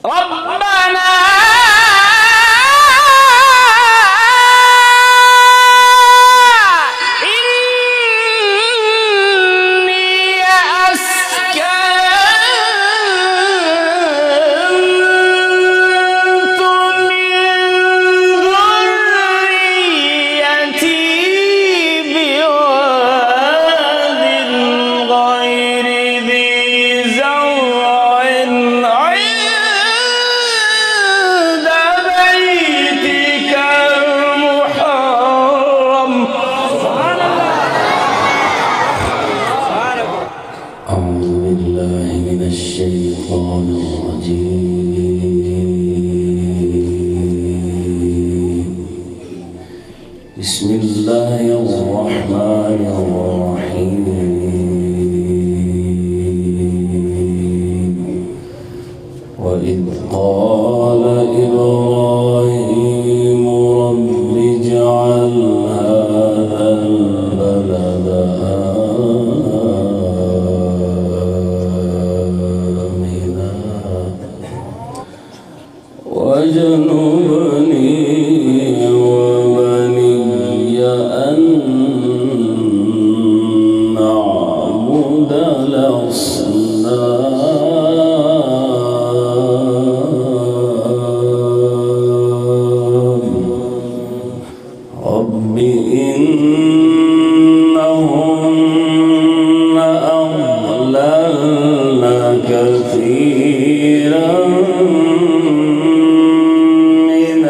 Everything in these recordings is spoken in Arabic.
ربنا بسم الله الرحمن الرحيم وإذ قال إبراهيم رب اجعل هذا البلد آمنا واجنبني رب إنهن أضللن كثيرا من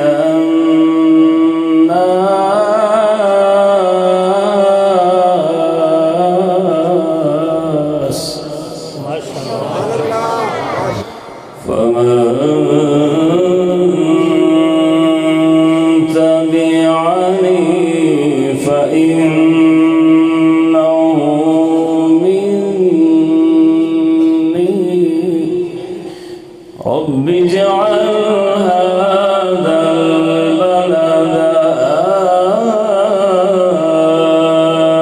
الناس فمن فإنه مني رب اجعل هذا البلد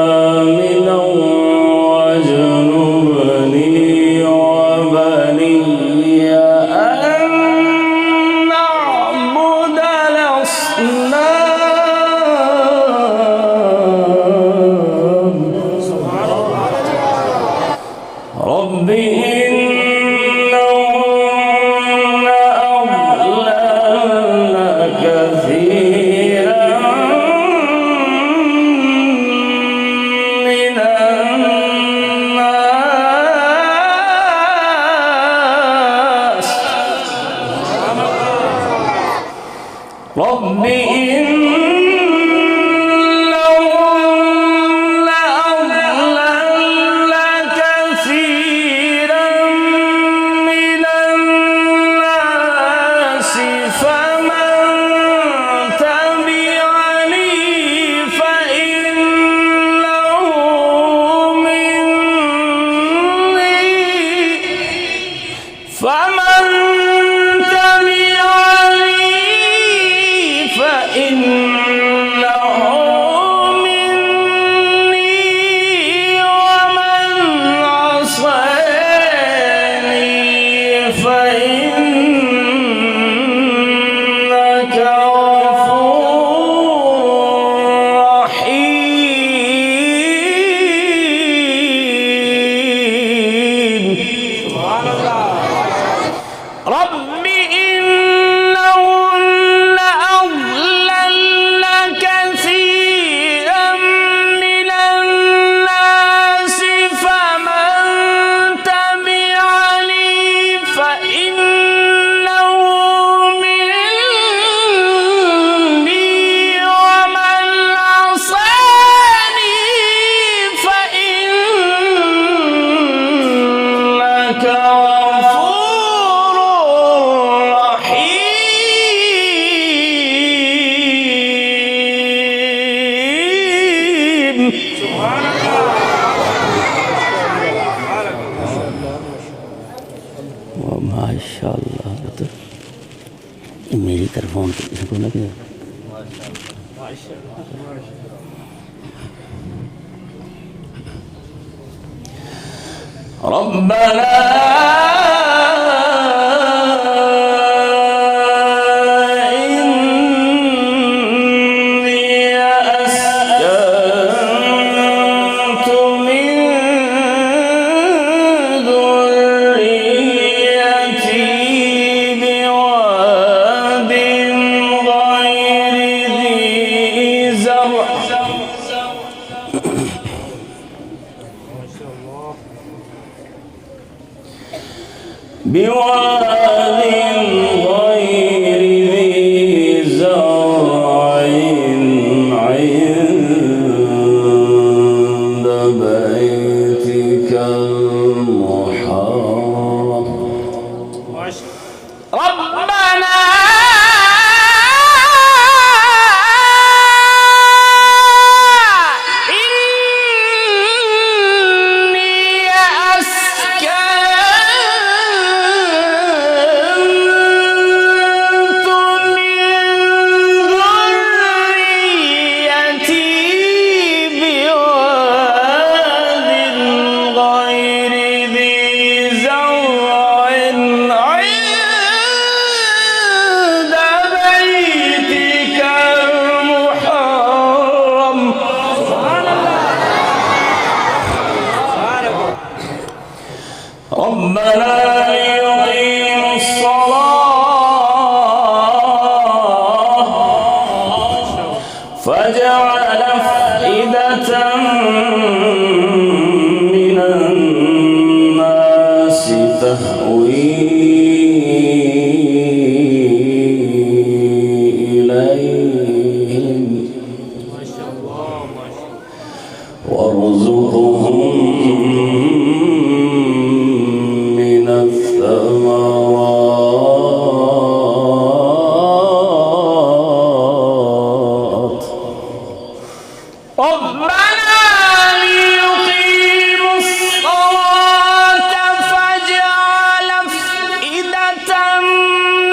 آمنا واجنبني وبني أن نعبد الأصنام رب إنهن أضللن كثيرا من الناس رب فمن تبعني فإنه مني ومن عصاني فإنك غفور رحيم سبحان الله رب إنهن أضللن كثيرا من الناس فمن تبعني فإنه مني ومن عصاني فإنك माशाअल्लाह तो मेरी तरफ फोन इसको ना किया रब्बना ربنا ليقيموا الصلاة فجعل أفئدة من الناس تهوي إليهم وارزقهم من الثمرات ربنا ليقيموا الصلاة فاجعل أفئدة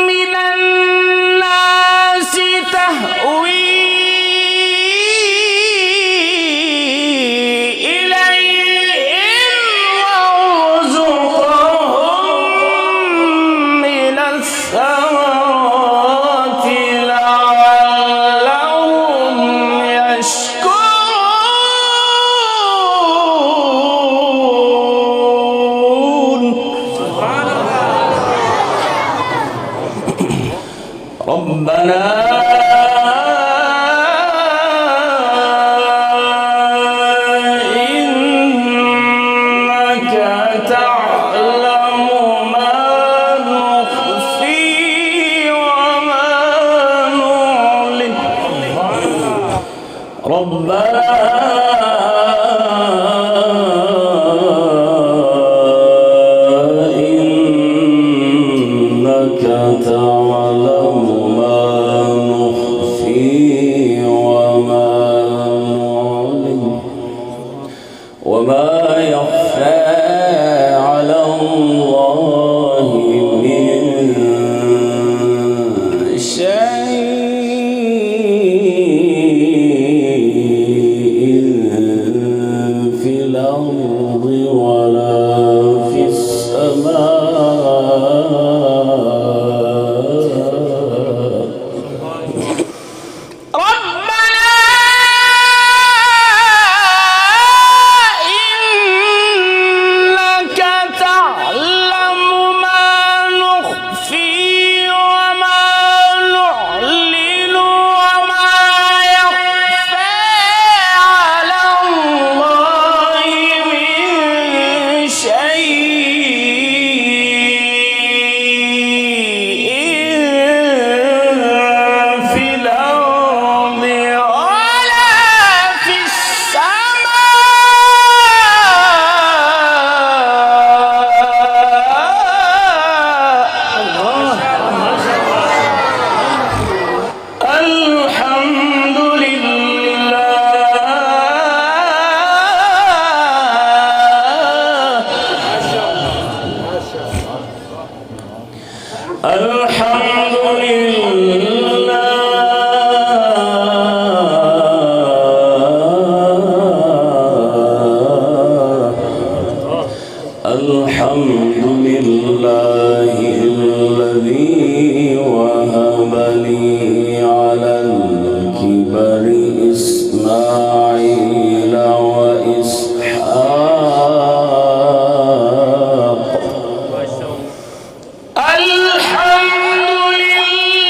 من الناس تهوي ربنا إنك تعلم ما نخفي وما نعلن ربنا إنك تعلم وما يخفى على الله من شيء في الأرض ولا في السماء الحمد لله الحمد لله الذي وهب لي على الكبر إسماعيل وإسحاق الحمد لله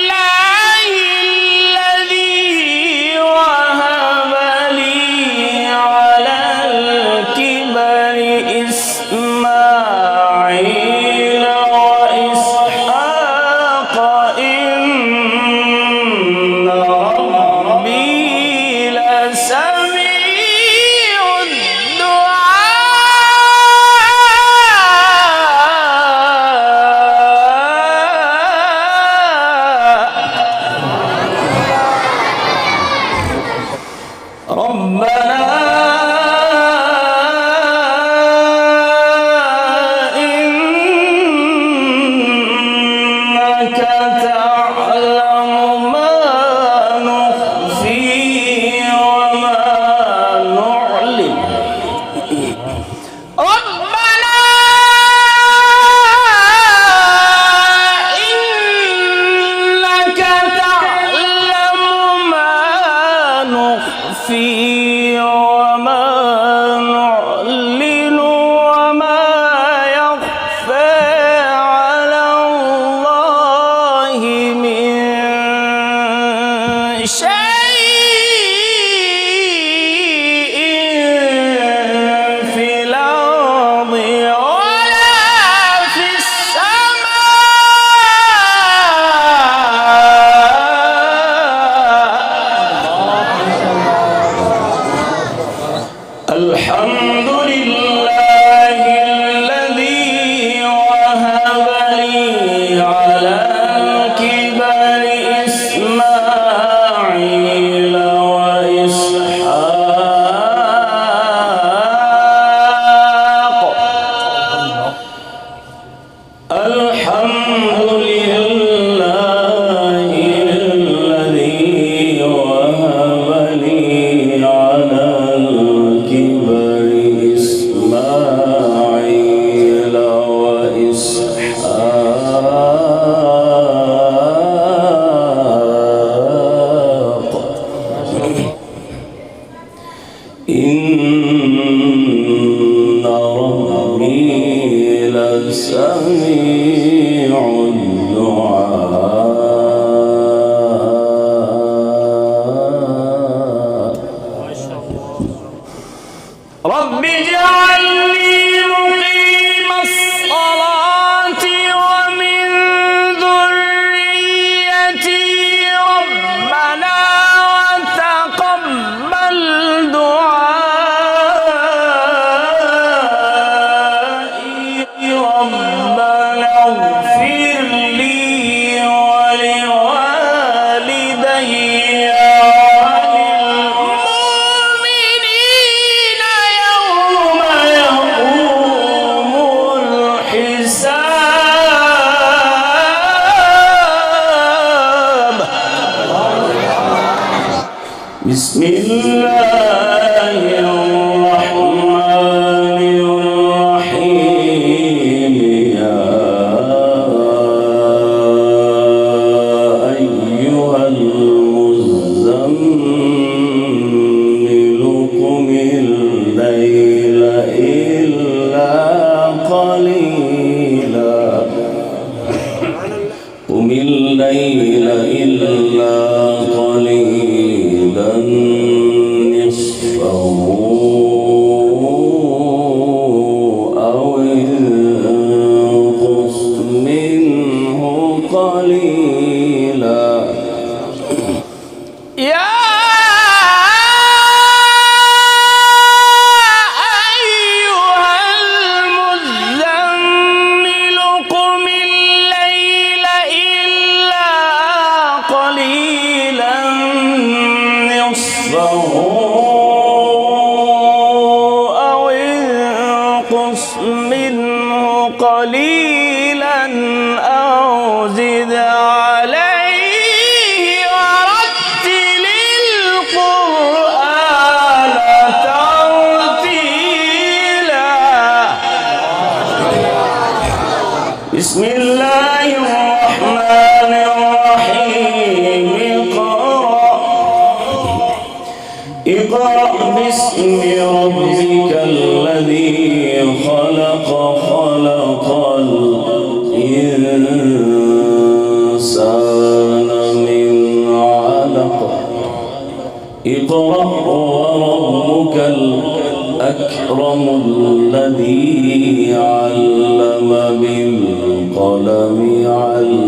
بسم الله الرحمن الرحيم يا أيها المزمل قم الليل إلا قليلا قم الليل إلا قليلا نصفه أو انقص منه قليلا قليلا أو زد عليه ورتل القرآن ترتيلا بسم الله الرحمن الرحيم اقرأ باسم ربك الذي خلق خلق الإنسان من علق اقرأ وربك الأكرم الذي علم بالقلم علم